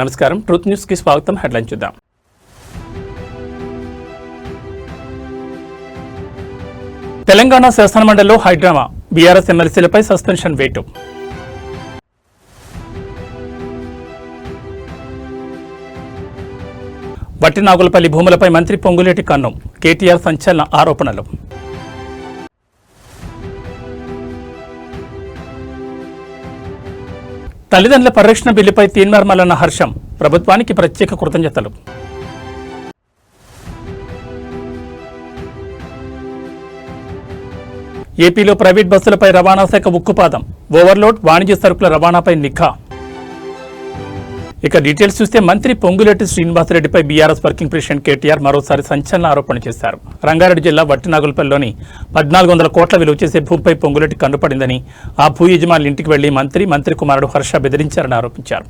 నమస్కారం, truth news కి స్వాగతం. హెడ్లైన్ చూద్దాం. తెలంగాణ శాసనమండలిలో హైడ్రామా, బీఆర్ఎస్ ఎమ్మెల్సీలపై సస్పెన్షన్ వేటు. వట్టినాగులపల్లి భూములపై మంత్రి పొంగులేటి కన్నం, కేటీఆర్ సంచలన ఆరోపణలు. తల్లిదండ్రుల పరిరక్షణ బిల్లుపై తీన్మార్ మల్లన్న హర్షం, ప్రభుత్వానికి ప్రత్యేక కృతజ్ఞతలు. ఏపీలో ప్రైవేట్ బస్సులపై రవాణా శాఖ ఉక్కుపాదం, ఓవర్లోడ్, వాణిజ్య సరుకుల రవాణాపై నిఘా. ఇక డీటెయిల్స్ చూస్తే మంత్రి పొంగులేటి శ్రీనివాసరెడ్డిపై బీఆర్ఎస్ వర్కింగ్ ప్రెసిడెంట్ కేటీఆర్ మరోసారి సంచలన ఆరోపణ చేశారు. రంగారెడ్డి జిల్లా వట్టినాగులపల్లిలోని 1400 కోట్ల విలువ చేసే భూమిపై పొంగులేటి కన్నుపడిందని, ఆ భూ యజమానుల ఇంటికి వెళ్లి మంత్రి కుమారుడు హర్ష బెదిరించారని ఆరోపించారు.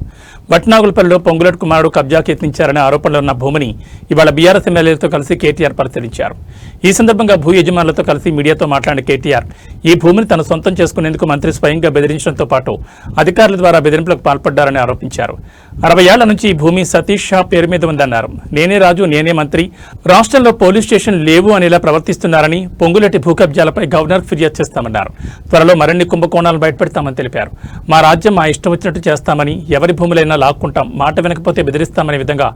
వట్టినాగులపల్లిలో పొంగులేటి కుమారుడు కబ్జాకు యత్నించారనే ఆరోపణలు ఉన్న భూమిని ఇవాళ బీఆర్ఎస్ ఎమ్మెల్యేలతో కలిసి కేటీఆర్ పరిశీలించారు. ఈ సందర్భంగా భూ యజమానులతో కలిసి మీడియాతో మాట్లాడిన కేటీఆర్, ఈ భూమిని తన సొంతం చేసుకునేందుకు మంత్రి స్వయంగా బెదిరించడంతో పాటు అధికారుల ద్వారా బెదిరింపులకు పాల్పడ్డారని ఆరోపించారు. 60 ఏళ్ల నుంచి ఈ భూమి సతీష్ షా పేరు మీద ఉందన్నారు. నేనే రాజు, నేనే మంత్రి, రాష్ట్రంలో పోలీస్ స్టేషన్ లేవు అనేలా ప్రవర్తిస్తున్నారని, పొంగులేటి భూ కబ్జాలపై గవర్నర్ ఫిర్యాదు చేస్తామన్నారు. త్వరలో మరిన్ని కుంభకోణాలు బయటపెడతామని తెలిపారు. మా రాజ్యం మా ఇష్టం వచ్చినట్టు చేస్తామని, ఎవరి భూములైనా లాక్కుంటాం, మాట వినకపోతే బెదిరిస్తామనే విధంగా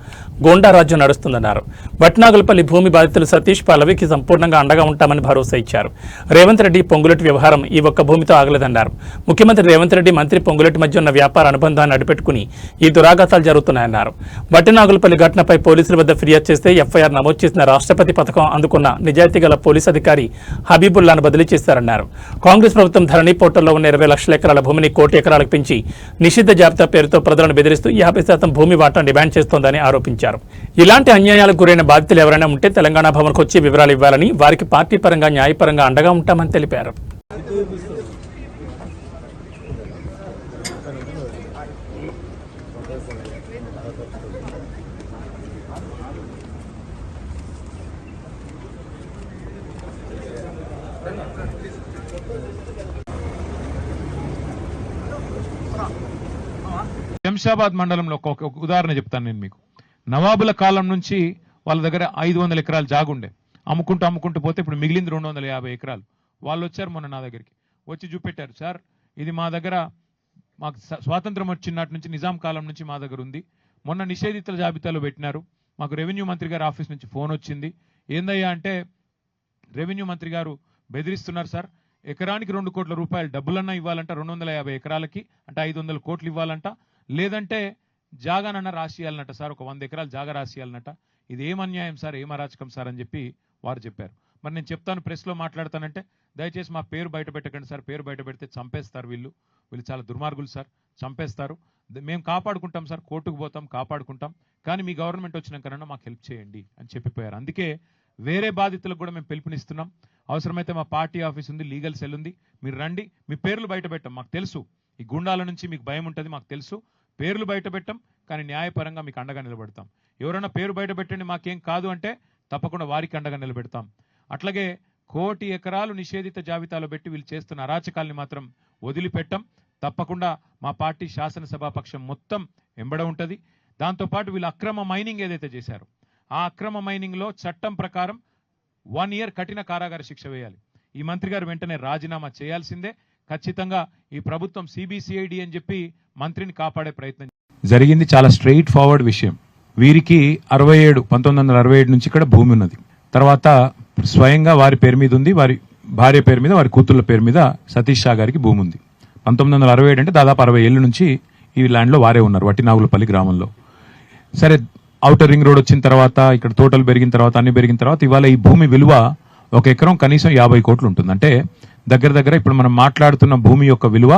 గోండా రాజ్యం నడుస్తుందన్నారు. వట్టినాగులపల్లి భూమి బాధితులు సతీష్, పల్లవికి సంపూర్ణంగా అండగా ఉంటామని భరోసా ఇచ్చారు. రేవంత్ రెడ్డి పొంగులేటి వ్యవహారం ఈ ఒక్క భూమితో ఆగలేదన్నారు. ముఖ్యమంత్రి రేవంత్ రెడ్డి, మంత్రి పొంగులేటి మధ్య ఉన్న వ్యాపార అనుబంధాన్ని అడ్డుపెట్టుకుని ఈ దురాఘాతాలు జరుగుతున్నాయన్నారు. వట్టినాగులపల్లి ఘటనపై పోలీసుల వద్ద ఫిర్యాదు చేస్తే ఎఫ్ఐఆర్ నమోదు చేసిన రాష్ట్రపతి పథకం అందుకున్న నిజాయితీ గల పోలీస్ అధికారి హబీబుల్లాను బదిలీ చేశారన్నారు. కాంగ్రెస్ ప్రభుత్వం ధరణి పోర్టల్లో ఉన్న 20 లక్షల ఎకరాల భూమిని 1 కోటి ఎకరాలకు పెంచి నిషిద్ధ జాబితా పేరుతో ప్రజలను బెదిరిస్తూ 50% భూమి వాటా డిమాండ్ చేస్తోందని ఆరోపించారు. ఇలాంటి అన్యాయాలకు గురైన బాధితులు ఎవరైనా ఉంటే తెలంగాణ భవన్కు వచ్చి వివరాలు ఇవ్వాలని, వారికి పార్టీ పరంగా న్యాయపరంగా అండగా ఉంటామని తెలిపారు. శంషాబాద్ మండలంలో ఒక ఉదాహరణ చెప్తాను నేను మీకు. నవాబుల కాలం నుంచి వాళ్ళ దగ్గర 500 ఎకరాలు జాగుండే, అమ్ముకుంటూ పోతే ఇప్పుడు మిగిలింది 250 ఎకరాలు. వాళ్ళు వచ్చారు మొన్న నా దగ్గరికి, వచ్చి చూపెట్టారు, సార్ ఇది మా దగ్గర, మాకు స్వాతంత్రం వచ్చినట్టు నుంచి నిజాం కాలం నుంచి మా దగ్గర ఉంది, మొన్న నిషేధితుల జాబితాలో పెట్టినారు, మాకు రెవెన్యూ మంత్రి గారి ఆఫీస్ నుంచి ఫోన్ వచ్చింది, ఏందయ్యా అంటే రెవెన్యూ మంత్రి గారు బెదిరిస్తున్నారు సార్, ఎకరానికి 2 కోట్ల రూపాయలు డబ్బులన్నా ఇవ్వాలంట, 250 ఎకరాలకి అంటే 500 కోట్లు ఇవ్వాలంట, లేదంటే జాగానన్నా రాసియాలన్నట సార్, ఒక 100 ఎకరాలు జాగా రాసియాలన్నట, ఇది ఏం అన్యాయం సార్, ఏం అరాచకం సార్ అని చెప్పి వారు చెప్పారు. మరి నేను చెప్తాను, ప్రెస్లో మాట్లాడతానంటే దయచేసి మా పేరు బయట పెట్టకండి సార్, పేరు బయట పెడితే చంపేస్తారు, వీళ్ళు చాలా దుర్మార్గులు సార్, చంపేస్తారు, మేము కాపాడుకుంటాం సార్, కోర్టుకు పోతాం, కాపాడుకుంటాం, కానీ మీ గవర్నమెంట్ వచ్చినాకన్నా మాకు హెల్ప్ చేయండి అని చెప్పిపోయారు. అందుకే వేరే బాధితులకు కూడా మేము పిలుపునిస్తున్నాం. అవసరమైతే మా పార్టీ ఆఫీస్ ఉంది, లీగల్ సెల్ ఉంది, మీరు రండి, మీ పేర్లు బయట పెట్టాం, మాకు తెలుసు ఈ గుండాల నుంచి మీకు భయం ఉంటుంది, మాకు తెలుసు, పేర్లు బయట పెట్టాం, కానీ న్యాయపరంగా మీకు అండగా నిలబెడతాం. ఎవరైనా పేరు బయట పెట్టండి మాకేం కాదు అంటే తప్పకుండా వారికి అండగా నిలబెడతాం. అట్లాగే 1 కోటి ఎకరాలు నిషేధిత జాబితాలో పెట్టి వీళ్ళు చేస్తున్న అరాచకాల్ని మాత్రం వదిలిపెట్టాం. తప్పకుండా మా పార్టీ శాసనసభాపక్షం మొత్తం ఎంబడ ఉంటుంది. దాంతోపాటు వీళ్ళు అక్రమ మైనింగ్ ఏదైతే చేశారో ఆ అక్రమ మైనింగ్లో చట్టం ప్రకారం 1 ఇయర్ కఠిన కారాగార శిక్ష వేయాలి. ఈ మంత్రి గారు వెంటనే రాజీనామా చేయాల్సిందే. ఖచ్చితంగా ఈ ప్రభుత్వం సిబిసిఐడి అని చెప్పి మంత్రిని కాపాడే ప్రయత్నం జరిగింది. చాలా స్ట్రెయిట్ ఫార్వర్డ్ విషయం. వీరికి 1967 నుంచి ఇక్కడ భూమి ఉన్నది. తర్వాత స్వయంగా వారి పేరు మీద ఉంది, వారి భార్య పేరు మీద, వారి కూతుళ్ళ పేరు మీద సతీష్ షా గారికి భూమి ఉంది. 1967 అంటే దాదాపు 60 ఏళ్ళ నుంచి ఈ ల్యాండ్లో వారే ఉన్నారు, వట్టినాగులపల్లి గ్రామంలో. సరే, ఔటర్ రింగ్ రోడ్ వచ్చిన తర్వాత, ఇక్కడ తోటలు పెరిగిన తర్వాత, అన్ని పెరిగిన తర్వాత ఇవాళ ఈ భూమి విలువ 1 ఎకరం కనీసం 50 కోట్లు ఉంటుంది. అంటే దగ్గర ఇప్పుడు మనం మాట్లాడుతున్న భూమి యొక్క విలువ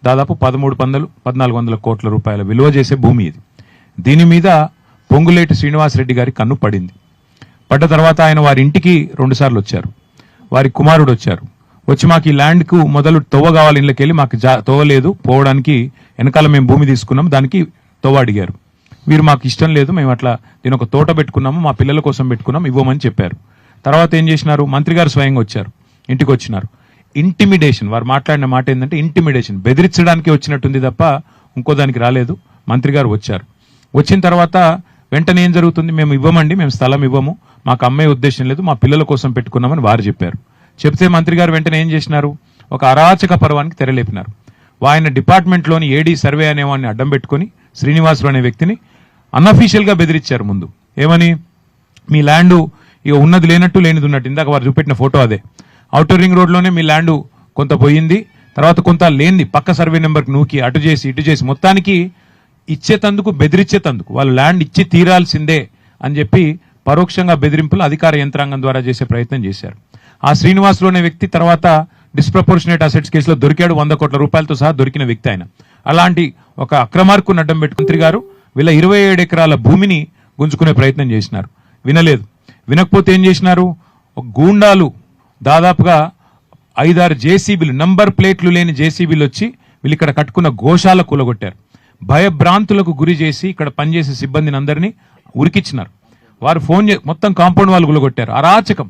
దాదాపు 1300-1400 కోట్ల రూపాయల విలువ చేసే భూమి ఇది. దీని మీద పొంగులేటి శ్రీనివాసరెడ్డి గారి కన్ను పడింది. పడ్డ తర్వాత ఆయన వారి ఇంటికి 2 సార్లు వచ్చారు, వారి కుమారుడు వచ్చారు. వచ్చి మాకు ఈ ల్యాండ్కు మొదలు తోవ కావాలి, ఇళ్ళకి వెళ్ళి మాకు తోవ లేదు, పోవడానికి వెనకాల మేము భూమి తీసుకున్నాం, దానికి తోవ అడిగారు. వీరు మాకు ఇష్టం లేదు, మేము అట్లా దీని ఒక తోట పెట్టుకున్నాము, మా పిల్లల కోసం పెట్టుకున్నాం, ఇవ్వమని చెప్పారు. తర్వాత ఏం చేసినారు, మంత్రి గారు స్వయంగా వచ్చారు, ఇంటికి వచ్చినారు. ఇంటిమిడేషన్, వారు మాట్లాడిన మాట ఏంటంటే ఇంటిమిడేషన్, బెదిరించడానికి వచ్చినట్టుంది తప్ప ఇంకో దానికి రాలేదు. మంత్రి గారు వచ్చారు, వచ్చిన తర్వాత వెంటనే ఏం జరుగుతుంది, మేము ఇవ్వమండి, మేము స్థలం ఇవ్వము, మాకు అమ్మే ఉద్దేశం లేదు, మా పిల్లల కోసం పెట్టుకున్నామని వారు చెప్పారు. చెప్తే మంత్రి గారు వెంటనే ఏం చేసినారు, ఒక అరాచక పర్వానికి తెరలేపినారు. ఆయన డిపార్ట్మెంట్లోని ఏడీ సర్వే అనేవాడిని అడ్డం పెట్టుకుని శ్రీనివాసులు అనే వ్యక్తిని అన్అఫీషియల్గా బెదిరించారు. ముందు ఏమని, మీ ల్యాండ్ ఇక ఉన్నది లేనట్టు లేనిది ఉన్నట్టు, ఇందాక వారు చూపెట్టిన ఫోటో అదే, ఔటర్ రింగ్ రోడ్లోనే మీ ల్యాండ్ కొంత పోయింది, తర్వాత కొంత లేనిది పక్క సర్వే నెంబర్కి నూకి అటు చేసి ఇటు చేసి మొత్తానికి ఇచ్చేతందుకు బెదిరించేతందుకు వాళ్ళు ల్యాండ్ ఇచ్చి తీరాల్సిందే అని చెప్పి పరోక్షంగా బెదిరింపులు అధికార యంత్రాంగం ద్వారా చేసే ప్రయత్నం చేశారు. ఆ శ్రీనివాసులు అనే వ్యక్తి తర్వాత డిస్ప్రపోర్షనేట్ అసెట్స్ కేసులో దొరికాడు, 100 కోట్ల రూపాయలతో సహా దొరికిన వ్యక్తి ఆయన. అలాంటి ఒక అక్రమార్కుని అడ్డం పెట్టి మంత్రి గారు వీళ్ళ 27 ఎకరాల భూమిని గుంజుకునే ప్రయత్నం చేసినారు. వినలేదు. వినకపోతే ఏం చేసినారు, గూండాలు దాదాపుగా 5-6 జేసీబీలు, నంబర్ ప్లేట్లు లేని జేసీబీలు వచ్చి వీళ్ళు ఇక్కడ కట్టుకున్న గోశాల కూలగొట్టారు. భయభ్రాంతులకు గురి చేసి ఇక్కడ పనిచేసే సిబ్బందిని అందరినీ ఉరికిచ్చినారు. వారు మొత్తం కాంపౌండ్ వాళ్ళు కూలగొట్టారు. అరాచకం.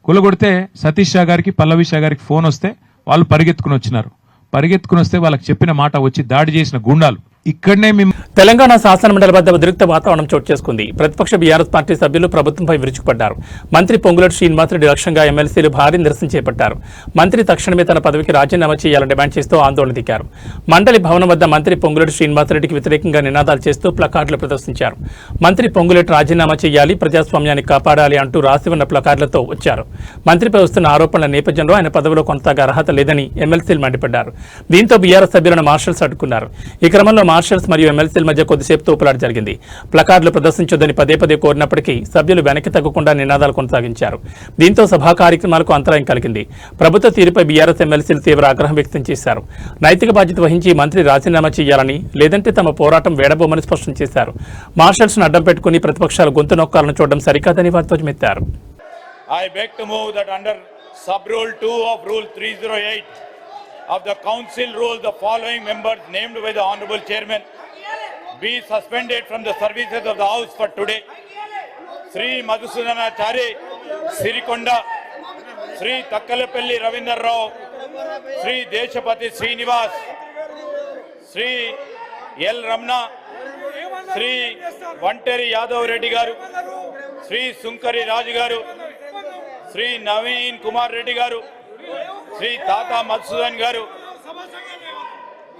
కూలగొడితే సతీష్ షా గారికి, పల్లవి షా గారికి ఫోన్ వస్తే వాళ్ళు పరిగెత్తుకుని వచ్చినారు. పరిగెత్తుకుని వస్తే వాళ్ళకి చెప్పిన మాట వచ్చి దాడి చేసిన గూండాలు ఇక్కడనే మేము. తెలంగాణ శాసనమండలి వద్ద ఉద్రిక్త వాతావరణం చోటు చేసుకుంది. ప్రతిపక్ష బీఆర్ఎస్ పార్టీ సభ్యులు ప్రభుత్వంపై విరుచుకుపడ్డారు. మంత్రి పొంగులేటి శ్రీనివాసరెడ్డి లక్ష్యంగా ఎమ్మెల్సీలు భారీ నిరసన చేపట్టారు. మంత్రి తక్షణమే తన పదవికి రాజీనామా చేయాలని డిమాండ్ చేస్తూ ఆందోళన దిగారు. మండలి భవనం వద్ద మంత్రి పొంగులేటి శ్రీనివాసరెడ్డికి వ్యతిరేకంగా నినాదాలు చేస్తూ ప్లకార్డులు ప్రదర్శించారు. మంత్రి పొంగులేటి రాజీనామా చేయాలి, ప్రజాస్వామ్యాన్ని కాపాడాలి అంటూ రాసి ఉన్న ప్లకార్డులతో వచ్చారు. మంత్రిపై వస్తున్న ఆరోపణల నేపథ్యంలో ఆయన పదవిలో కొనసాగే అర్హత లేదని ఎమ్మెల్సీలు మండిపడ్డారు. దీంతో బీఆర్ఎస్ సభ్యులను మార్షల్స్ అడ్డుకున్నారు. ఈ క్రమంలో మార్షల్స్ మరియు ఎమ్మెల్సీల మధ్య కొద్దిసేపు తోపులాట జరిగింది. ప్లకార్డులు ప్రదర్శించొద్దని పదే కోరినప్పటికీ సభ్యులు వెనక్కి తగ్గకుండా నినాదాలు కొనసాగించారు. దీంతో సభా కార్యక్రమాలకు అంతరాయం కలిగింది. ప్రభుత్వ తీరుపై బీఆర్ఎస్ ఎమ్మెల్సీలు తీవ్ర ఆగ్రహం వ్యక్తం చేశారు. నైతిక బాధ్యత వహించి మంత్రి రాజీనామా చేయాలని, లేదంటే తమ పోరాటం వేడబోమని స్పష్టం చేశారు. మార్షల్స్ ను అడ్డం పెట్టుకుని ప్రతిపక్షాలు గొంతు నొక్కాలను చూడడం సరికాదని వారు ధ్వజమెత్తారు. I beg to move that under sub-rule 2 of Rule 308 of the Council rule, the following members named by the Honorable Chairman be suspended from the services of the House for today. Sri Madhusudanachari Sirikonda, Sri Takkalepelli Ravindra Rao, Sri Deshapati Srinivas, Sri L. Ramna, Sri Vanteri Yadav Reddy Garu, Sri Sunkari Raj Garu, Sri Naveen Kumar Reddy Garu, Sri Tata Madhusudan Garu,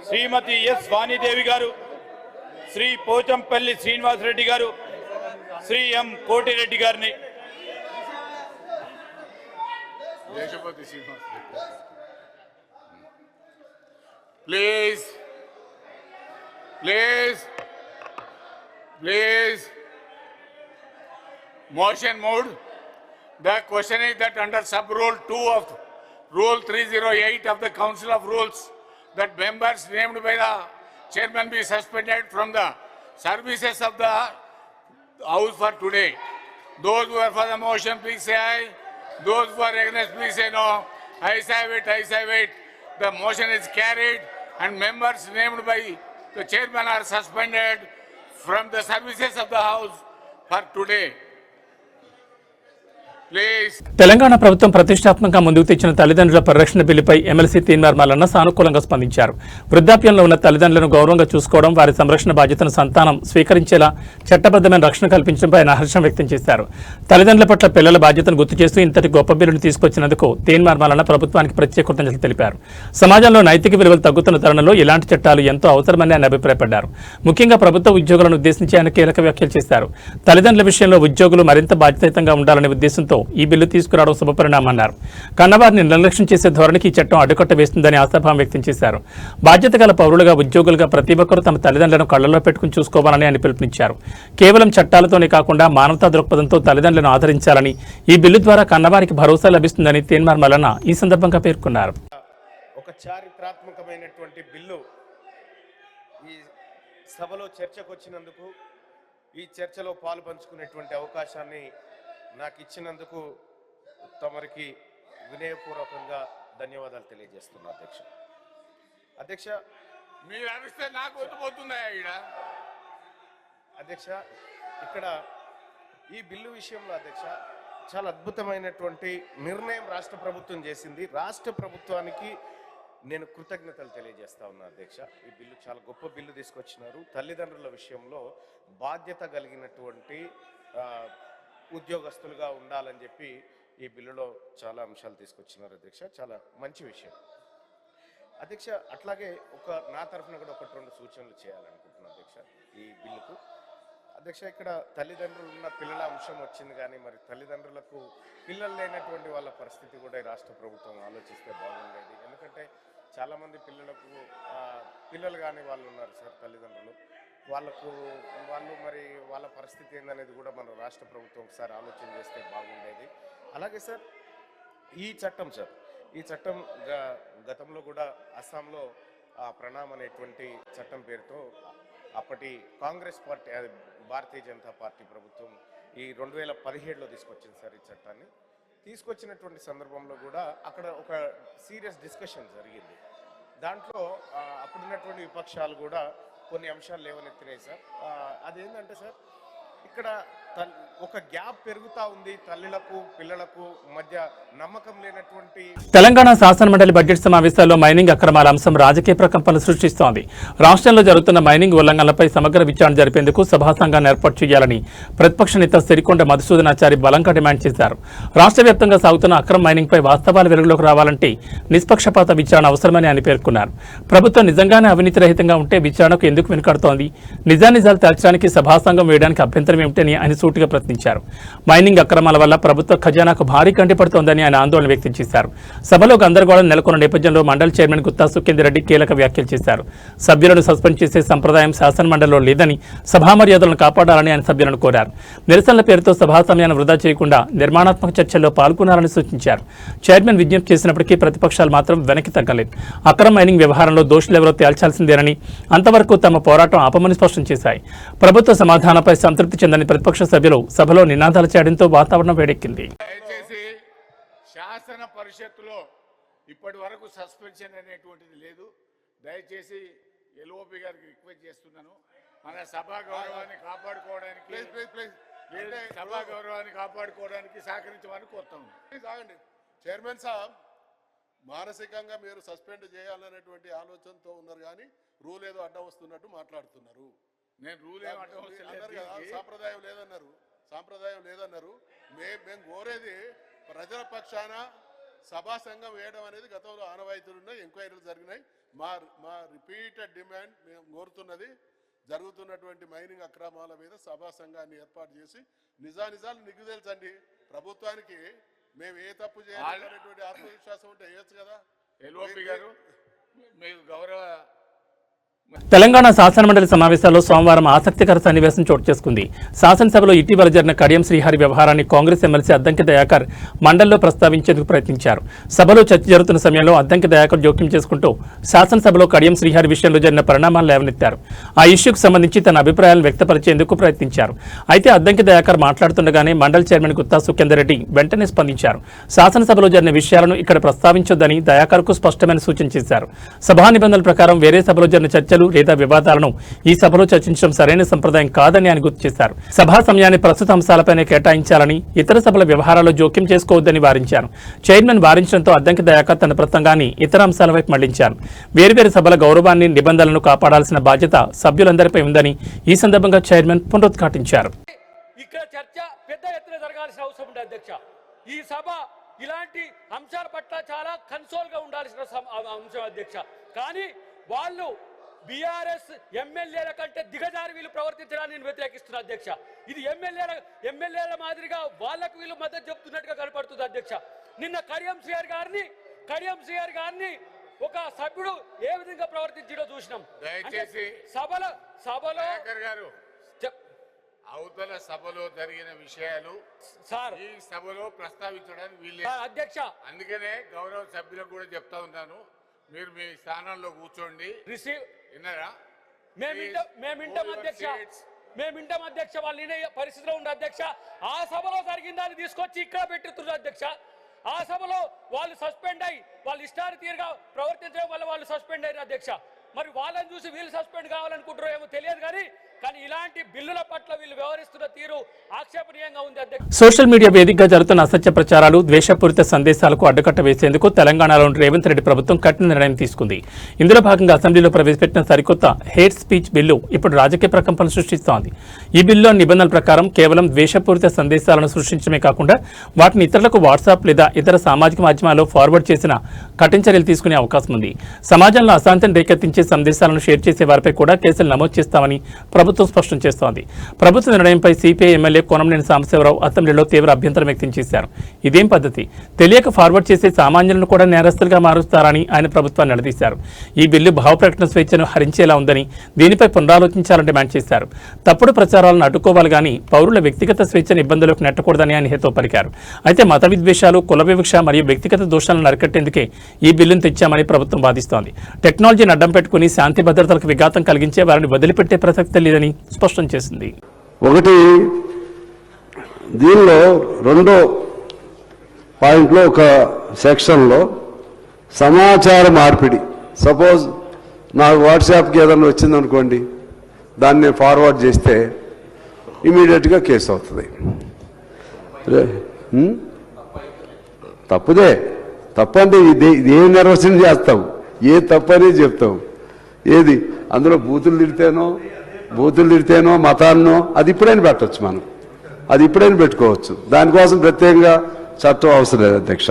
Srimati S. Vani Devi Garu, Sri Pochampalli Srinivas Reddy Garu, Sri M. Koti Reddy Garni. Please. Motion moved. The question is that under sub-rule 2 of Rule 308 of the Council of Rules, that members named by the chairman be suspended from the services of the House for today. Those who are for the motion, please say aye. Those who are against, please say no. Ayes have it. The motion is carried and members named by the chairman are suspended from the services of the House for today. Telangana ప్రభుత్వం ప్రతిష్టాత్మకంగా ముందుకు తెచ్చిన తల్లిదండ్రుల పరిరక్షణ బిల్లుపై MLC Teenmar Mallanna సానుకూలంగా స్పందించారు. వృద్ధాప్యంలో ఉన్న తల్లిదండ్రులను గౌరవంగా చూసుకోవడం, వారి సంరక్షణ బాధ్యతను సంతానం స్వీకరించేలా చట్టబద్ధమైన రక్షణ కల్పించడంపై ఆయన హర్షం వ్యక్తం చేశారు. తల్లిదండ్రుల పట్ల పిల్లల బాధ్యతను గుర్తు చేస్తూ ఇంతటి గొప్ప బిల్లును తీసుకొచ్చినందుకు తీన్మార్ మల్లన్న ప్రభుత్వానికి ప్రత్యేక కృతజ్ఞతలు తెలిపారు. సమాజంలో నైతిక విలువలు తగ్గుతున్న తరుణంలో ఇలాంటి చట్టాలు ఎంతో అవసరమని ఆయన అభిప్రాయపడ్డారు. ముఖ్యంగా ప్రభుత్వ ఉద్యోగులను ఉద్దేశించి ఆయన కీలక వ్యాఖ్యలు చేశారు. తల్లిదండ్రుల విషయంలో ఉద్యోగులు మరింత బాధ్యతాయుతంగా ఉండాలనే ఉద్దేశంతో ఈ బిల్లు తీసుకురావడం శుభపరిణామన్నారు. కన్నవారిని నిర్లక్ష్యం చేసే ధోరణికి ఈ చట్టం అడ్డుకట్ట వేస్తుందని ఆశాభావం వ్యక్తం చేశారు. బాధ్యత గల పౌరులుగా, ఉద్యోగులుగా ప్రతి ఒక్కరూ తమ తల్లిదండ్రులను కళ్లలో పెట్టుకుని చూసుకోవాలని ఆయన పిలుపునిచ్చారు. కేవలం చట్టాలతోనే కాకుండా మానవతా దృక్పథంతో తల్లిదండ్రులను ఆదరించాలని, ఈ బిల్లు ద్వారా కన్నవారికి భరోసా లభిస్తుందని తీన్మార్ మల్లన్న ఈ సందర్భంగా పేర్కొన్నారు. ఒక చారిత్రాత్మకమైనటువంటి బిల్లు ఈ సభలో చర్చకు వచ్చినందుకు, ఈ చర్చలో పాలు పంచుకునేటువంటి అవకాశాన్ని నాకు ఇచ్చినందుకు తమరికి వినయపూర్వకంగా ధన్యవాదాలు తెలియజేస్తున్నా. అధ్యక్ష మీరు అరిస్తే నాకు వద్దుపోతున్నాయా అధ్యక్ష, ఇక్కడ ఈ బిల్లు విషయంలో అధ్యక్ష చాలా అద్భుతమైనటువంటి నిర్ణయం రాష్ట్ర ప్రభుత్వం చేసింది. రాష్ట్ర ప్రభుత్వానికి నేను కృతజ్ఞతలు తెలియజేస్తా ఉన్నా అధ్యక్ష. ఈ బిల్లు చాలా గొప్ప బిల్లు తీసుకొచ్చినారు. తల్లిదండ్రుల విషయంలో బాధ్యత కలిగినటువంటి ఉద్యోగస్తులుగా ఉండాలని చెప్పి ఈ బిల్లులో చాలా అంశాలు తీసుకొచ్చినారు అధ్యక్ష. చాలా మంచి విషయం అధ్యక్ష. అట్లాగే నా తరఫున కూడా 1-2 సూచనలు చేయాలనుకుంటున్నాను అధ్యక్ష ఈ బిల్లుకు. అధ్యక్ష, ఇక్కడ తల్లిదండ్రులు ఉన్న పిల్లల అంశం వచ్చింది, కానీ మరి తల్లిదండ్రులకు పిల్లలు లేనటువంటి వాళ్ళ పరిస్థితి కూడా ఈ రాష్ట్ర ప్రభుత్వం ఆలోచిస్తే బాగుండేది. ఎందుకంటే చాలామంది పిల్లలు కానీ వాళ్ళు ఉన్నారు సార్, తల్లిదండ్రులు వాళ్ళు మరి వాళ్ళ పరిస్థితి ఏందనేది కూడా మన రాష్ట్ర ప్రభుత్వం ఒకసారి ఆలోచన చేస్తే బాగుండేది. అలాగే సార్ ఈ చట్టం గతంలో కూడా అస్సాంలో ప్రణామ్ అనేటువంటి చట్టం పేరుతో అప్పటి కాంగ్రెస్ పార్టీ, భారతీయ జనతా పార్టీ ప్రభుత్వం ఈ 2017లో తీసుకొచ్చింది సార్. ఈ చట్టాన్ని తీసుకొచ్చినటువంటి సందర్భంలో కూడా అక్కడ ఒక సీరియస్ డిస్కషన్ జరిగింది. దాంట్లో అప్పుడున్నటువంటి విపక్షాలు కూడా కొన్ని అంశాలు లేవనెత్తినాయి సార్. అదేంటంటే సార్, ఇక్కడ ఒక గ్యాప్ పెరుగుతూ ఉంది, తల్లులకు పిల్లలకు మధ్య నమ్మకం లేనటువంటి. తెలంగాణ శాసనమండలి బడ్జెట్ సమావేశాల్లో మైనింగ్ అక్రమాల అంశం రాజకీయ ప్రకంపనలు సృష్టిస్తోంది. రాష్ట్రంలో జరుగుతున్న మైనింగ్ ఉల్లంఘనలపై సమగ్ర విచారణ జరిపేందుకు సభా సంఘాన్ని ఏర్పాటు చేయాలని ప్రతిపక్ష నేత సిరికొండ మధుసూదనాచారి బలంగా డిమాండ్ చేశారు. రాష్ట్ర వ్యాప్తంగా సాగుతున్న అక్రమ మైనింగ్పై వాస్తవాలు వెలుగులోకి రావాలంటే నిష్పక్షపాత విచారణ అవసరమని ఆయన పేర్కొన్నారు. ప్రభుత్వం నిజంగానే అవినీతి రహితంగా ఉంటే విచారణకు ఎందుకు వెనుకాడుతోంది? నిజానిజాలు తేల్చడానికి సభా సంఘం వేయడానికి అభ్యంతరం ఏమిటని ఆయన సూటిగా ప్రశ్నించారు. మైనింగ్ అక్రమాల వల్ల ప్రభుత్వ ఖజానాకు భారీ కంటిపడుతోందని ఆయన ఆందోళన వ్యక్తం చేశారు. సభలో గందరగోళం నెలకొన్న నేపథ్యంలో మండలి చైర్మన్ గుత్తా సుఖేందర్ రెడ్డి కీలక వ్యాఖ్యలు చేశారు. సభ్యులను సస్పెండ్ చేసే సంప్రదాయం శాసనమండలిలో లేదని, సభా మర్యాదలను కాపాడాలని ఆయన సభ్యులను కోరారు. నిరసనల పేరుతో సభా సమయాన్ని వృధా చేయకుండా నిర్మాణాత్మక చర్చల్లో పాల్గొనాలని సూచించారు. చైర్మన్ విజ్ఞప్తి చేసినప్పటికీ ప్రతిపక్షాలు మాత్రం వెనక్కి తగ్గలేదు. అక్రమ మైనింగ్ వ్యవహారంలో దోషులెవరో తేల్చాల్సిందేనని, అంతవరకు తమ పోరాటం ఆపమని స్పష్టం చేశాయి. ప్రభుత్వ సమాధానంపై సంతృప్తి చెందని ప్రతిపక్ష సభ్యులు సభలో నినాదాలు చేయడంతో వాతావరణం వేడెక్కింది. దయచేసి శాసన పరిషత్తులో ఇప్పటి వరకు సస్పెన్షన్ అనేటువంటిది లేదు. దయచేసి ఎల్ఓపి గారికి రిక్వెస్ట్ చేస్తున్నాను, మన సభా గౌరవాన్ని కాపాడుకోవడానికి సహకరించమని కోరుతాము. చైర్మన్ సాబ్, మానసికంగా మీరు సస్పెండ్ చేయాలనేటువంటి ఆలోచనతో ఉన్నారు, కానీ రూల్ ఏదో అడ్డం వస్తున్నట్టు మాట్లాడుతున్నారు. నేను రూల్ సాంప్రదాయం లేదన్నారు. మేము కోరేది ప్రజల పక్షాన సభా సంఘం వేయడం అనేది గతంలో ఆనవాయితీలు ఉన్నాయి, ఎంక్వైరీలు జరిగినాయి. మా రిపీటెడ్ డిమాండ్ మేము కోరుతున్నది, జరుగుతున్నటువంటి మైనింగ్ అక్రమాల మీద సభా సంఘాన్ని ఏర్పాటు చేసి నిజాలు నిగ్గుదేల్చండి. ప్రభుత్వానికి మేము ఏ తప్పు చేయాలనేటువంటి ఆత్మవిశ్వాసం ఉంటే వేయచ్చు కదా. ఎల్ఓపి గారు, మీరు గౌరవ తెలంగాణ శాసనమండలి సమావేశాల్లో సోమవారం ఆసక్తికర సన్నివేశం చోటు చేసుకుంది. శాసనసభలో ఇటీవల జరిగిన కడియం శ్రీహరి వ్యవహారాన్ని కాంగ్రెస్ ఎమ్మెల్సీ అద్దంకి దయాకర్ మండలిలో ప్రస్తావించేందుకు ప్రయత్నించారు. సభలో చర్చ జరుగుతున్న సమయంలో అద్దంకి దయాకర్ జోక్యం చేసుకుంటూ శాసనసభలో కడియం శ్రీహరి విషయంలో జరిగిన పరిణామాలు లేవనెత్తారు. ఆ ఇష్యూకు సంబంధించి తన అభిప్రాయాలను వ్యక్తపరిచేందుకు ప్రయత్నించారు. అయితే అద్దంకి దయాకర్ మాట్లాడుతుండగానే మండలి చైర్మన్ గుత్తా సుఖేందర్ రెడ్డి వెంటనే స్పందించారు. శాసనసభలో జరిగిన విషయాలను ఇక్కడ ప్రస్తావించొద్దని దయాకర్కు స్పష్టమైన సూచన చేశారు. సభా నిబంధనల ప్రకారం వేరే సభలో జరిగిన చర్చలు లేదా వివాదాలను ఈ సభలో చర్చించడం సరైన సంప్రదాయం కాదని ఆయన గుర్తు చేశారు. సభా సమయాన్ని ప్రస్తుత అంశాలపైనే కేటాయించాలని, ఇతర సభల వ్యవహారాల్లో జోక్యం చేసుకోవద్దని వారించారు. చైర్మన్ వారించడంతో అద్దంకి దయాకర్ తన ప్రసంగాన్ని ఇతర అంశాల వైపు మళ్లించారు. వేర్వేరు సభల గౌరవాన్ని, నిబంధనలను కాపాడాల్సిన బాధ్యత సభ్యులందరిపై ఉందని ఈ సందర్భంగా చైర్మన్ పునరుద్ఘాటించారు. ఇక్కడ చర్చ పెద్ద ఎత్తున జరగాల్సిన అవసరం ఉంది అధ్యక్ష. ఈ సభ ఇలాంటి అంశాల పట్ల చాలా కన్సోల్ గా ఉండాల్సిన అంశం అధ్యక్ష. కానీ వాళ్ళు బీఆర్ఎస్ ఎమ్మెల్యేల కంటే దిగజారి వీళ్ళు ప్రవర్తించడాన్ని నేను వ్యతిరేకిస్తున్నా అధ్యక్ష. ఇది ఎమ్మెల్యేల మాదిరిగా వాళ్ళకు వీళ్ళు మద్దతు చెప్తున్నట్టుగా కనపడుతుంది అధ్యక్ష. నిన్న కడియం శ్రీహరి గారిని ఒక సభ్యుడు ఏ విధంగా ప్రవర్తించడో చూసినాం. దయచేసి సభలో గారు, అవతల సభలో జరిగిన విషయాలు సార్ ఈ సభలో ప్రస్తావించడానికి వీళ్ళు అధ్యక్ష. అందుకనే గౌరవ సభ్యులకు కూడా చెప్తా ఉన్నాను, మీరు మీ స్థానంలో కూర్చోండి. విన్నారా? మేము వింటాం అధ్యక్ష. వాళ్ళు వినే పరిస్థితిలో ఉండే అధ్యక్ష. ఆ సభలో జరిగిందని తీసుకొచ్చి ఇక్కడ పెట్టుతున్నారు అధ్యక్ష. ఆ సభలో వాళ్ళు సస్పెండ్ అయ్యి వాళ్ళు ఇష్టారీతిగా ప్రవర్తించడం వల్ల వాళ్ళు సస్పెండ్ అయ్యారు అధ్యక్ష. మరి వాళ్ళని చూసి వీళ్ళు సస్పెండ్ కావాలనుకుంటారో ఏమో తెలియదు, కానీ కానీ ఇలాంటి బిల్లుల పట్ల వీళ్ళు వ్యవహరిస్తున్న తీరు ఆక్షేపణీయంగా ఉంది అధ్యక్ష. సోషల్ మీడియా వేదికగా జరుగుతున్న అసత్య ప్రచారాలు, ద్వేషపూరిత సందేశాలకు అడ్డుకట్ట వేసేందుకు తెలంగాణలోని రేవంత్ రెడ్డి ప్రభుత్వం కఠిన నిర్ణయం తీసుకుంది. ఇందులో భాగంగా అసెంబ్లీలో ప్రవేశపెట్టిన సరికొత్త హేట్ స్పీచ్ బిల్లు ఇప్పుడు రాజకీయ ప్రకంపనలు సృష్టిస్తోంది. ఈ బిల్లులో నిబంధనల ప్రకారం కేవలం ద్వేషపూరిత సందేశాలను సృష్టించడమే కాకుండా వాటిని ఇతరులకు వాట్సాప్ లేదా ఇతర సామాజిక మాధ్యమాల్లో ఫార్వర్డ్ చేసిన కఠిన చర్యలు తీసుకునే అవకాశం ఉంది. సమాజంలో అశాంతిని రేకెత్తించే సందేశాలను షేర్ చేసే వారిపై కూడా కేసులు నమోదు చేస్తామని ప్రభుత్వం స్పష్టం చేస్తోంది. ప్రభుత్వ నిర్ణయంపై సిపిఐ ఎమ్మెల్యే కోనంనేని సాంబశివరావు అసెంబ్లీలో తీవ్ర అభ్యంతరం వ్యక్తం చేశారు. ఇదేం పద్ధతి? తెలియక ఫార్వర్డ్ చేసే సామాన్యులను కూడా నేరస్తులుగా మారుస్తారని ఆయన ప్రభుత్వాన్ని నిలదీశారు. ఈ బిల్లు భావ ప్రకటన స్వేచ్ఛను హరించేలా ఉందని, దీనిపై పునరాలోచించాలని డిమాండ్ చేశారు. తప్పుడు ప్రచారాలను అడ్డుకోవాలి గానీ పౌరుల వ్యక్తిగత స్వేచ్ఛను ఇబ్బందులకు నెట్టకూడదని ఆయన హితవు పలికారు. అయితే మత విద్వేషాలు, కుల వివక్ష మరియు వ్యక్తిగత దోషాలను అరికట్టేందుకే ఈ బిల్లును తెచ్చామని ప్రభుత్వం వాదిస్తోంది. టెక్నాలజీని అడ్డం పెట్టుకుని శాంతి భద్రతలకు విఘాతం కలిగించే వారిని వదిలిపెట్టే ప్రసక్తి లేదని స్పష్టం చేసింది. ఒకటి, దీనిలో రెండో పాయింట్లో ఒక సెక్షన్లో సమాచార మార్పిడి, సపోజ్ నాకు వాట్సాప్కి ఏదైనా వచ్చిందనుకోండి, దాన్ని నేను ఫార్వర్డ్ చేస్తే ఇమీడియట్గా కేసు అవుతుంది. తప్పుదే, తప్పంటే ఇది ఏం నిర్వచనం చేస్తాం, ఏ తప్పని చెప్తాం. ఏది అందులో బూతులు తిడితేనో మతాన్నో అది ఇప్పుడైనా పెట్టవచ్చు, మనం అది ఇప్పుడైనా పెట్టుకోవచ్చు. దానికోసం ప్రత్యేకంగా చట్టం అవసరం లేదు అధ్యక్ష.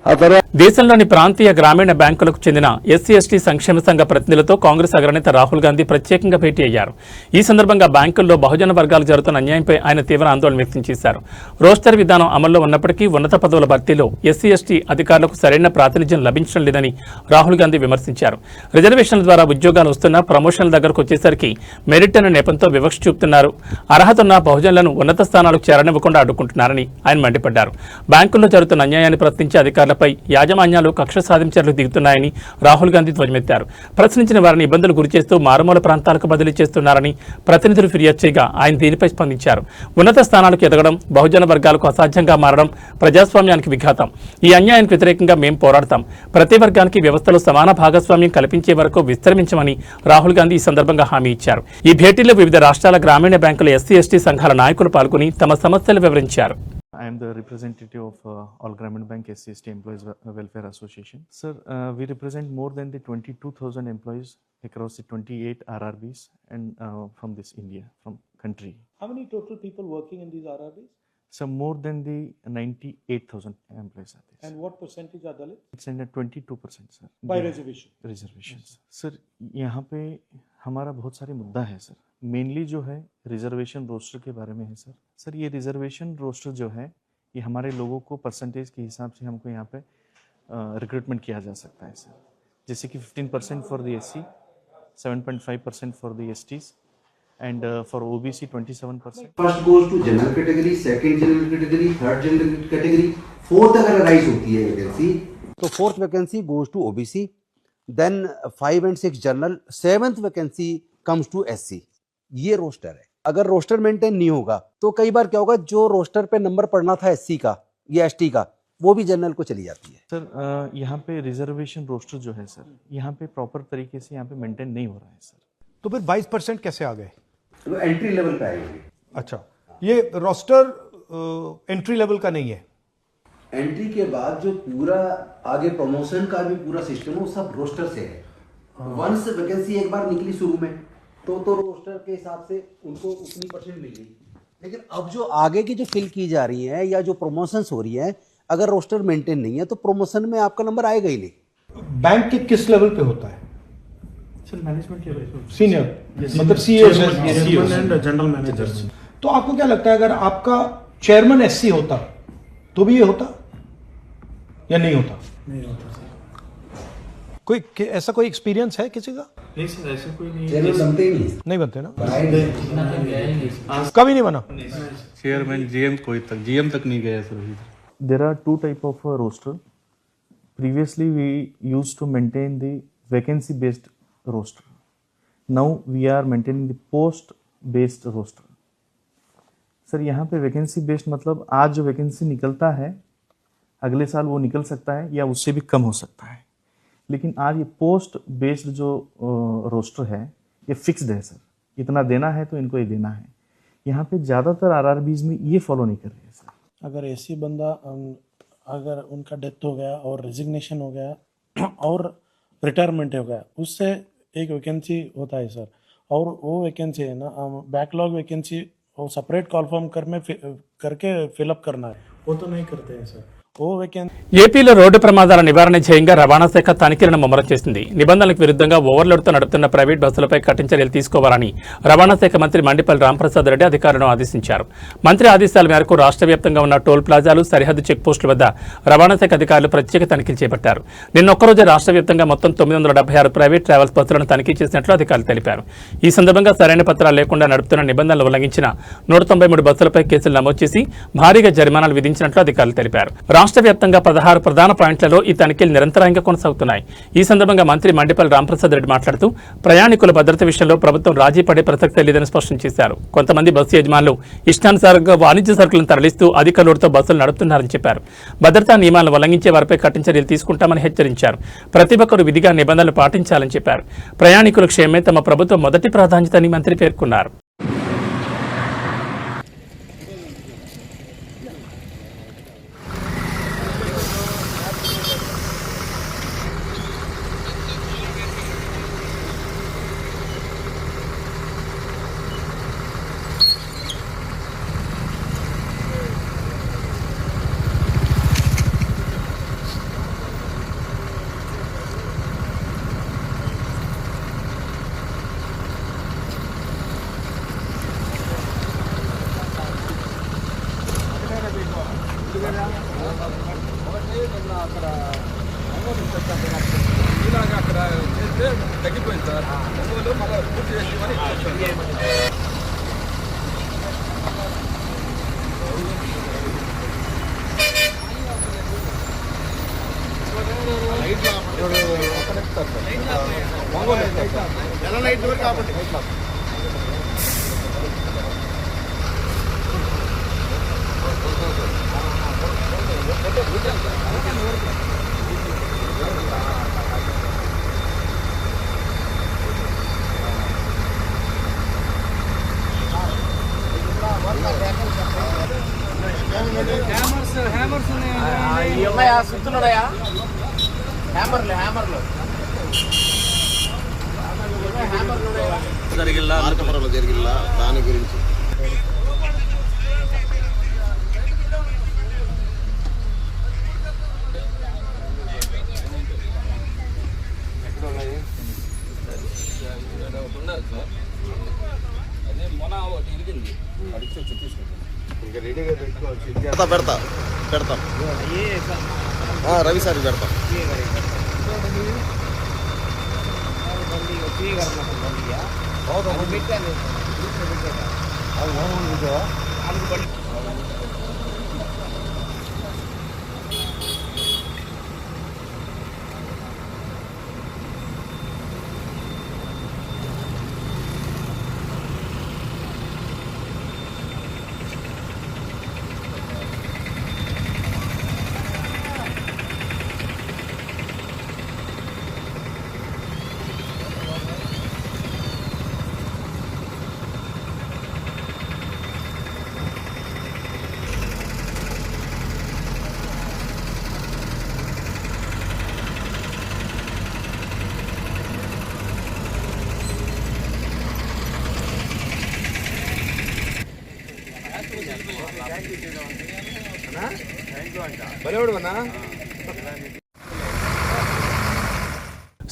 ఆ తర్వాత దేశంలోని ప్రాంతీయ గ్రామీణ బ్యాంకులకు చెందిన ఎస్సీ ఎస్టీ సంక్షేమ సంఘ ప్రతినిధులతో కాంగ్రెస్ అగ్రనేత రాహుల్ గాంధీ ప్రత్యేకంగా భేటీ అయ్యారు. ఈ సందర్భంగా బ్యాంకుల్లో బహుజన వర్గాలు జరుగుతున్న అన్యాయంపై ఆయన తీవ్ర ఆందోళన వ్యక్తం చేశారు. రోస్టర్ విధానం అమల్లో ఉన్నప్పటికీ ఉన్నత పదవుల భర్తీలో ఎస్సీ ఎస్టీ అధికారులకు సరైన ప్రాతినిధ్యం లభించడం లేదని రాహుల్ గాంధీ విమర్శించారు. రిజర్వేషన్ల ద్వారా ఉద్యోగాలు వస్తున్నా ప్రమోషన్ల దగ్గరకు వచ్చేసరికి మెరిట్ అనే నెపంతో వివక్ష చూపుతున్నారు. అర్హత ఉన్న బహుజనులను ఉన్నత స్థానాలకు చేరనివ్వకుండా అడ్డుకుంటున్నారని ఆయన మండిపడ్డారు. బ్యాంకుల్లో జరుగుతున్న అన్యాయాన్ని ప్రశ్నించే అధికారులపై యాజమాన్యాలు కక్ష సాధించర్లకు దిగుతున్నాయని రాహుల్ గాంధీ ధ్వజమెత్తారు. ప్రశ్నించిన వారిని ఇబ్బందులు గురిచేస్తూ మారుమూల ప్రాంతాలకు బదిలీ చేస్తున్నారని ప్రతినిధులు ఫిర్యాదు చేయగా ఆయన దీనిపై స్పందించారు. ఉన్నత స్థానాలకు ఎదగడం బహుజన వర్గాలకు అసాధ్యంగా మారడం ప్రజాస్వామ్యానికి విఘాతం. ఈ అన్యాయానికి వ్యతిరేకంగా మేం పోరాడతాం. ప్రతి వర్గానికి వ్యవస్థలో సమాన భాగస్వామ్యం కల్పించే వరకు విస్తరించమని రాహుల్ గాంధీ ఈ సందర్భంగా హామీ ఇచ్చారు. ఈ భేటీలో వివిధ రాష్ట్రాల గ్రామీణ బ్యాంకుల ఎస్సీ ఎస్టీ సంఘాల నాయకులు పాల్గొని తమ సమస్యలు వివరించారు. I am the representative of All Gramin Bank SC Employees Welfare Association. Sir, we represent more than the 22,000 employees across the 28 RRBs and from this India, from country. How many total people working in these RRBs? So more than the 98,000 employees are there. And what percentage are Dalit? It's in 22%, sir. By reservation? Reservations. Sir, यहाँ पे हमारा बहुत सारे मुद्दा है sir. Mainly जो है reservation roster के बारे में है सर. सर ये रिजर्वेशन रोस्टर जो है ये हमारे लोगों को परसेंटेज के हिसाब से हमको यहाँ पे रिक्रूटमेंट किया जा सकता है सर. जैसे कि 15% for the SC, 7.5% for the STs and for OBC 27%. First goes to general category, second general category, third general category, fourth अगर राइज होती है वैकेंसी तो fourth vacancy goes to OBC, then 5 and 6 general, 7th vacancy comes to SC. ये roster है. अगर roster maintain नहीं होगा तो कई बार क्या होगा, जो रोस्टर पे नंबर पड़ना था SC का या ST का वो भी जनरल को चली जाती है. सर यहाँ पे रिजर्वेशन रोस्टर जो है सर यहाँ पे प्रॉपर तरीके से यहाँ पे मेंटेन नहीं हो रहा है सर. तो फिर 22% कैसे आ गए? तो एंट्री लेवल पे आएंगे. अच्छा, ये रोस्टर एंट्री लेवल का नहीं है. एंट्री के बाद जो पूरा आगे प्रमोशन का भी पूरा सिस्टम है वो सब रोस्टर से है. वंस वैकेंसी एक बार निकली शुरू में तो रोस्टर के हिसाब से उनको उतनी परसेंट मिल गई. लेकिन अब जो आगे की जो फिल की जा रही है या जो प्रमोशंस हो रही है, अगर रोस्टर मेंटेन नहीं है तो प्रमोशन में आपका नंबर आएगा ही नहीं. बैंक के किस लेवल पे होता है? सर मैनेजमेंट लेवल सीनियर, मतलब CEOs एंड जनरल मैनेजर्स. तो आपको क्या लगता है अगर आपका चेयरमैन SC होता तो भी ये होता या नहीं होता? नहीं होता सर. कोई ऐसा कोई एक्सपीरियंस है किसी का? नहीं सर ऐसा कोई नहीं. चैनल बनते ही नहीं बनते ना, कभी नहीं बना. चेयरमैन GM तक नहीं गया sir. There are two type of roster. Previously we used to maintain the vacancy based roster. Now we are maintaining the post based roster. Sir यहाँ पे वैकेंसी बेस्ड मतलब आज जो वैकेंसी निकलता है अगले साल वो निकल सकता है या उससे भी कम हो सकता है. लेकिन आज ये पोस्ट बेस्ड जो रोस्टर है ये फिक्स्ड है सर. इतना देना है तो इनको ही देना है। यहाँ पे ज़्यादातर आरआरबीज में ये फॉलो नहीं कर रहे हैं सर। अगर ऐसी बंदा अगर उनका डेथ हो गया और रेजिग्नेशन हो गया और रिटायरमेंट हो गया, उससे एक वैकेंसी होता है सर, और वो वैकेंसी है ना बैकलॉग वैकेंसी वो सेपरेट कॉल फॉर्म करके फिलअप करना है, वो तो नहीं करते हैं सर। वो वैकेंसी ఏపీలో రోడ్డు ప్రమాదాల నివారణ ధ్యేయంగా రవాణా శాఖ తనిఖీలను ముమ్మరం చేసింది. నిబంధనలకు విరుద్ధంగా ఓవర్లోడ్తో నడుపుతున్న ప్రైవేట్ బస్సులపై కఠిన చర్యలు తీసుకోవాలని రవాణా శాఖ మంత్రి మండిపల్లి రాంప్రసాద్ రెడ్డి అధికారులను ఆదేశించారు. మంత్రి ఆదేశాల మేరకు రాష్ట్ర వ్యాప్తంగా ఉన్న టోల్ ప్లాజాలు, సరిహద్దు చెక్పోస్టుల వద్ద రవాణా శాఖ అధికారులు ప్రత్యేక తనిఖీలు చేపట్టారు. నిన్న ఒక్కరోజే రాష్ట్ర వ్యాప్తంగా మొత్తం 976 ప్రైవేట్ ట్రావెల్స్ బస్సులను తనిఖీ చేసినట్లు అధికారులు తెలిపారు. ఈ సందర్భంగా సరైన పత్రాలు లేకుండా నడుపుతున్న నిబంధనలు ఉల్లంఘించిన 193 బస్సులపై కేసులు నమోదు చేసి భారీగా జరిమానాలు విధించినట్లు అధికారులు తెలిపారు. రాష్ట్ర వ్యాప్తంగా 16 ప్రధాన పాయింట్లలో ఈ తనిఖీలు నిరంతరంగా కొనసాగుతున్నాయి. ఈ సందర్భంగా మంత్రి మండిపల్లి రాంప్రసాద్ రెడ్డి మాట్లాడుతూ ప్రయాణికుల భద్రత విషయంలో ప్రభుత్వం రాజీ పడే ప్రసక్తే లేదని స్పష్టం చేశారు. కొంతమంది బస్సు యజమానులు ఇష్టానుసారంగా వాణిజ్య సరుకులను తరలిస్తూ అధిక లోటుతో బస్సులు నడుపుతున్నారని చెప్పారు. భద్రతా నియమాలను ఉల్లంఘించే వారిపై కఠిన చర్యలు తీసుకుంటామని హెచ్చరించారు. ప్రతి ఒక్కరూ విధిగా నిబంధనలు పాటించాలని చెప్పారు. ప్రయాణికుల క్షేమమే తమ ప్రభుత్వం మొదటి ప్రాధాన్యత అని మంత్రి పేర్కొన్నారు. జరిగిల్లా దాని గురించి ఇంకా రెడీగా పెట్టుకోవచ్చు. పెడతా రవి సార్ పెడతా.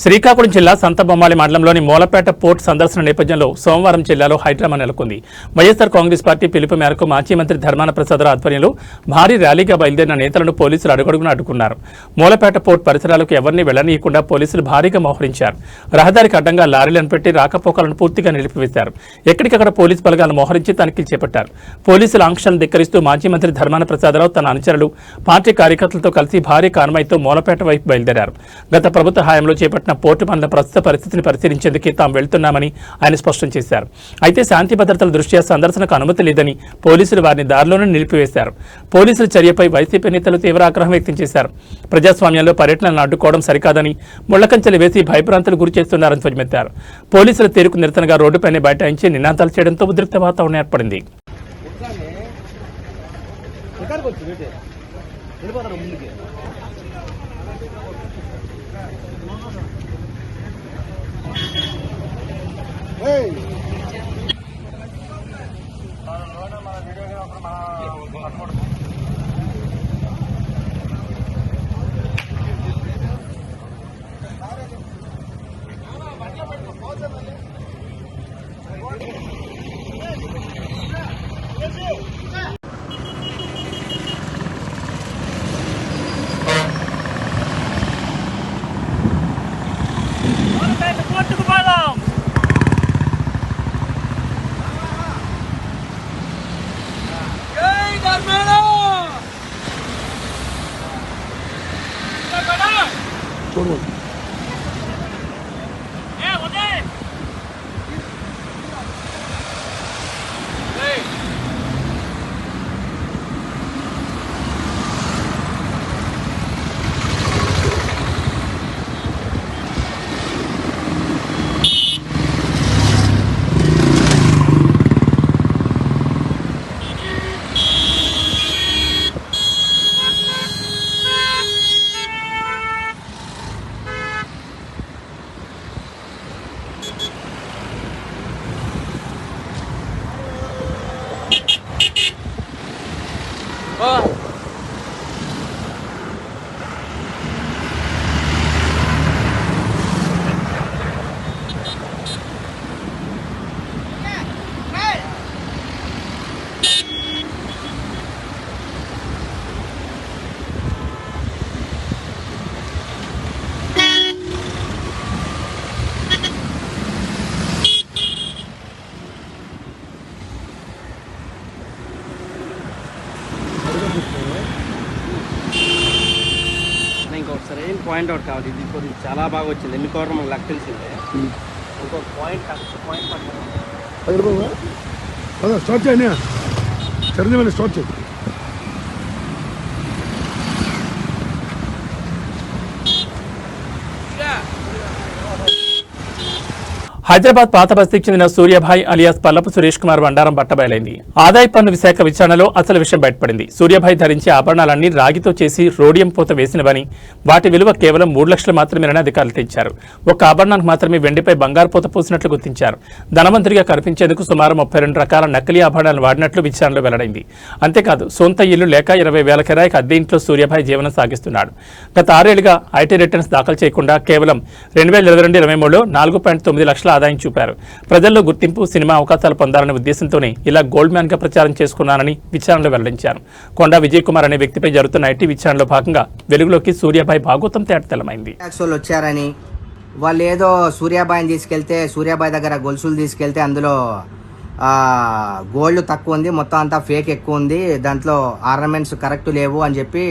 శ్రీకాకుళం జిల్లా సంతబొమ్మాళి మండలంలోని మూలపేట పోర్ట్ సందర్శన నేపథ్యంలో సోమవారం జిల్లాలో హైడ్రామా నెలకొంది. వైఎస్ఆర్ కాంగ్రెస్ పార్టీ పిలుపు మేరకు మాజీ మంత్రి ధర్మాన ప్రసాదరావు ఆధ్వర్యంలో భారీ ర్యాలీగా బయలుదేరిన నేతలను పోలీసులు అడుగడుగున అడ్డుకున్నారు. మూలపేట పోర్ట్ పరిసరాలకు ఎవరిని వెళ్లనీయకుండా పోలీసులు భారీగా మోహరించారు. రహదారికి అడ్డంగా లారీలను పెట్టి రాకపోకలను పూర్తిగా నిలిపివేశారు. ఎక్కడికక్కడ పోలీసు బలగాలను మోహరించి తనిఖీలు చేపట్టారు. పోలీసుల ఆంక్షలను ధిక్కరిస్తూ మాజీ మంత్రి ధర్మాన ప్రసాదరావు తన అనుచరులు పార్టీ కార్యకర్తలతో కలిసి భారీ కాన్వాయ్తో మూలపేట వైపు బయలుదేరారు. గత ప్రభుత్వ హయాంలో చేపట్టిన విశాఖపట్నం పోర్టు మండల ప్రస్తుత పరిస్థితిని పరిశీలించేందుకు తాము వెళ్తున్నామని ఆయన స్పష్టం చేశారు. అయితే శాంతి భద్రతల దృష్ట్యా సందర్శనకు అనుమతి లేదని పోలీసులు వారిని దారిలోనే నిలిపివేశారు. పోలీసుల చర్యపై వైసీపీ నేతలు తీవ్ర ఆగ్రహం వ్యక్తం చేశారు. ప్రజాస్వామ్యంలో పర్యటనలను అడ్డుకోవడం సరికాదని ముళ్లకంచెలు వేసి భయభ్రాంతులు గురి చేస్తున్నారని ధ్వజమెత్తారు. పోలీసుల తీరుకు నిరసనగా రోడ్డుపైనే బైఠాయించి నినాదాలు చేయడంతో ఉద్రిక్త వాతావరణం ఏర్పడింది. ఇంకొకసారి ఏం పాయింట్ అవుట్ కావాలి. ఇది ఇప్పుడు చాలా బాగా వచ్చింది. ఎన్ని కోర్లు మనకు లెక్క తెలిసిందే. ఇంకొక పాయింట్ స్టార్ట్ చేయండి, చరణి స్టార్ట్ చేయండి. హైదరాబాద్ పాత బస్తీకి చెందిన సూర్యభాయ్ అలియాస్ పల్లపు సురేష్ కుమార్ బండారం బట్టబయలైంది. ఆదాయ పన్ను విశాఖ విచారణలో అసలు విషయం బయటపడింది. సూర్యభాయ్ ధరించే ఆభరణాలన్నీ రాగితో చేసి రోడియం పూత వేసినవని, వాటి విలువ కేవలం 3 లక్షలు మాత్రమేనని అధికారులు తెచ్చారు. ఒక్క ఆభరణానికి మాత్రమే వెండిపై బంగారు పూత పూసినట్లు గుర్తించారు. ధనవంతుడిగా కనిపించేందుకు సుమారు 32 రకాల నకిలీ ఆభరణాలను వాడినట్లు విచారణలో వెల్లడైంది. అంతేకాదు సొంత ఇల్లు లేక 20,000 కిరాయికి అద్దె ఇంట్లో సూర్యభాయ్ జీవనం సాగిస్తున్నాడు. గత 6 ఏళ్లుగా ఐటీ రిటర్న్స్ దాఖలు చేయకుండా కేవలం 2022-23లో 4.9 లక్షల ఆదాయం చూపారు. ప్రజల్లో గుర్తింపు, సినిమా అవకాశాలు పొందాలనే ఉద్దేశంతోనే ఇలా గోల్డ్ మ్యాన్ గా ప్రచారం చేసుకున్నానని విచారణలో వెల్లడించారు. కొండా విజయ్ కుమార్ అనే వ్యక్తిపై జరుగుతున్న ఐటీ విచారణలో భాగంగా వెలుగులోకి సూర్యభాయ్ భాగోతం తేటతెల్లమైంది. వచ్చారని వాళ్ళు ఏదో సూర్యాబాయిని తీసుకెళ్తే, సూర్యాబాయి దగ్గర గొలుసులు తీసుకెళ్తే అందులో గోల్డ్ తక్కువ ఉంది, మొత్తం అంతా ఫేక్ ఎక్కువ ఉంది, దాంట్లో ఆర్నమెంట్స్ కరెక్ట్ లేవు అని చెప్పి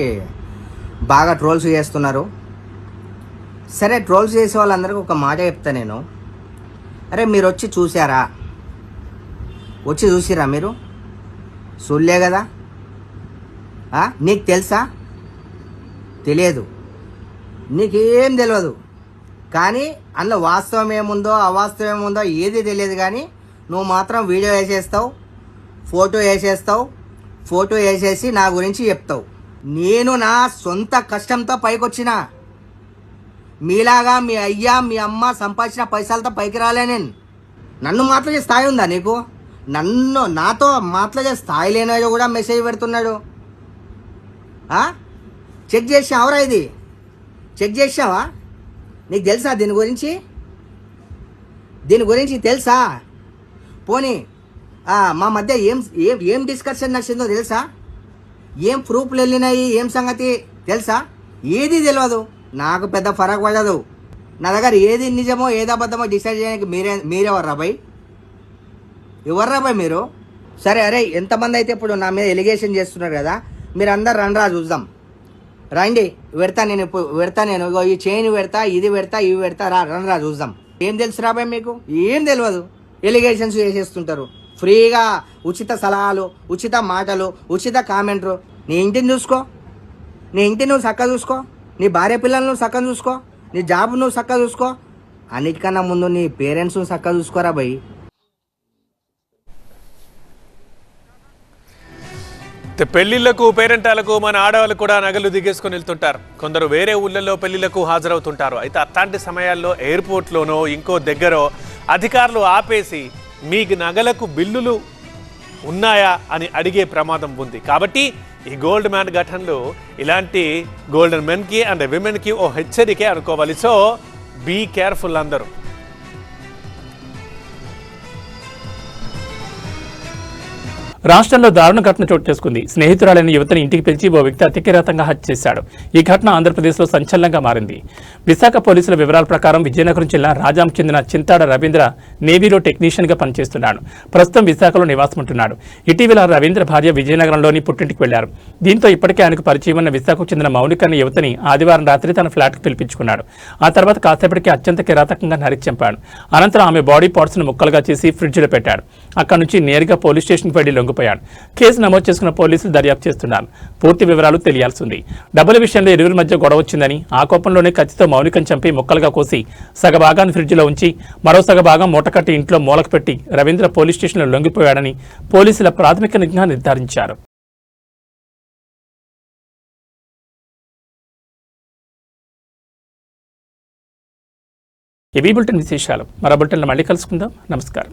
బాగా ట్రోల్స్ చేస్తున్నారు. సరే, ట్రోల్స్ చేసే వాళ్ళందరికీ ఒక మాట చెప్తా నేను. అరే, మీరు వచ్చి చూసారా? వచ్చి చూసిరా? మీరు చూడలే కదా? నీకు తెలుసా? తెలియదు, నీకేం తెలియదు. కానీ అందులో వాస్తవం ఏముందో అవాస్తవం ఏముందో ఏది తెలియదు. కానీ నువ్వు మాత్రం వీడియో వేసేస్తావు, ఫోటో వేసేసి నా గురించి చెప్తావు. నేను నా సొంత కష్టంతో పైకొచ్చిన, మీలాగా మీ అయ్యా మీ అమ్మ సంపాదించిన పైసలతో పైకి రాలే నేను. నన్ను మాట్లాడే స్థాయి ఉందా నీకు? నాతో మాట్లాడే స్థాయి లేనివాడు కూడా మెసేజ్ పెడుతున్నాడు. చెక్ చేసావురా? ఇది చెక్ చేసావా? నీకు తెలుసా దీని గురించి తెలుసా? పోనీ మా మధ్య ఏం డిస్కషన్ నచ్చిందో తెలుసా? ఏం ప్రూఫ్లు వెళ్ళినాయి, ఏం సంగతి తెలుసా? ఏది తెలియదు. నాకు పెద్ద ఫరక్ పడదు. నా దగ్గర ఏది నిజమో ఏది అబద్ధమో డిసైడ్ చేయడానికి మీరెవర్రా బాయ్? ఎవర్రా బాయ్ మీరు? సరే, అరే ఎంతమంది అయితే ఇప్పుడు నా మీద ఎలిగేషన్ చేస్తున్నారు కదా, మీరు అందరు రండ్రా చూద్దాం. రండి పెడతా నేను ఇగో ఈ చైన్ పెడతా, ఇది పెడతా, ఇవి పెడతా, రా చూద్దాం. ఏం తెలుసు రాబాయ్ మీకు? ఏం తెలియదు. ఎలిగేషన్స్ చేసేస్తుంటారు ఫ్రీగా. ఉచిత సలహాలు, ఉచిత మాటలు, ఉచిత కామెంట్లు. నీ ఇంటిని చూసుకో, నీ ఇంటిని నువ్వు చక్కగా చూసుకో, నీ భార్య పిల్లలను నువ్వు చక్కగా చూసుకో, నీ జాబ్ నువ్వు చక్కగా చూసుకో. అన్నిటికన్నా ముందు నీ పేరెంట్స్ చక్కగా చూసుకోరా భయ్. పెళ్లిళ్లకు పేరెంటాలకు మన ఆడవాళ్ళు కూడా నగలు దిగేసుకొని వెళ్తుంటారు. కొందరు వేరే ఊళ్ళల్లో పెళ్లిళ్లకు హాజరవుతుంటారు. అయితే అట్లాంటి సమయాల్లో ఎయిర్పోర్ట్లోనో ఇంకో దగ్గరో అధికారులు ఆపేసి మీకు నగలకు బిల్లులు ఉన్నాయా అని అడిగే ప్రమాదం ఉంది. కాబట్టి ఈ గోల్డ్ మ్యాన్ ఘటనలు ఇలాంటి గోల్డెన్ మెన్కి అండ్ విమెన్కి ఓ హెచ్చరికే అనుకోవాలి. సో బీ కేర్ఫుల్ అందరూ. రాష్ట్రంలో దారుణ ఘటన చోటు చేసుకుంది. స్నేహితురాలైన యువతిని ఇంటికి పిలిచి ఓ వ్యక్తి అతికిరాతంగా హత్య చేశాడు. ఈ ఘటన ఆంధ్రప్రదేశ్లో సంచలనంగా మారింది. విశాఖ పోలీసుల వివరాల ప్రకారం విజయనగరం జిల్లా రాజాం చెందిన చింతాడ రవీంద్ర నేవీలో టెక్నీషియన్గా పనిచేస్తున్నాడు. ప్రస్తుతం విశాఖలో నివాసముంటున్నాడు. ఇటీవల రవీంద్ర భార్య విజయనగరంలోని పుట్టింటికి వెళ్లారు. దీంతో ఇప్పటికే ఆయనకు పరిచయం ఉన్న విశాఖకు చెందిన మౌనిక అనే యువతిని ఆదివారం రాత్రి తన ఫ్లాట్కు పిలిపించుకున్నాడు. ఆ తర్వాత కాసేపటికి అత్యంత కిరాతకంగా నరికి చంపాడు. అనంతరం ఆమె బాడీ పార్ట్స్ను ముక్కలుగా చేసి ఫ్రిడ్జ్లో పెట్టాడు. అక్కడి నుంచి నేరుగా పోలీస్ స్టేషన్కి వెళ్లి లొంగిపోయాడు. కేసు నమోదు చేసుకున్న పోలీసులు దర్యాప్తు చేస్తున్నారు. పూర్తి వివరాలు తెలియాల్సి ఉంది. డబ్బుల విషయంలో ఇరువురి మధ్య గొడవ వచ్చిందని, ఆ కోపంలోనే కత్తితో మౌనికను చంపి ముక్కలుగా కోసి సగభాగాన్ని ఫ్రిడ్జ్లో ఉంచి మరో సగభాగం మూటకట్టి ఇంట్లో మూలకు పెట్టి రవీంద్ర పోలీస్ స్టేషన్లో లొంగిపోయాడని పోలీసుల ప్రాథమిక నిఘా నిర్ధారించారు. ఇవి బులెటిన్ విశేషాలు. మరో బులెటిన్లో మళ్ళీ కలుసుకుందాం. నమస్కారం.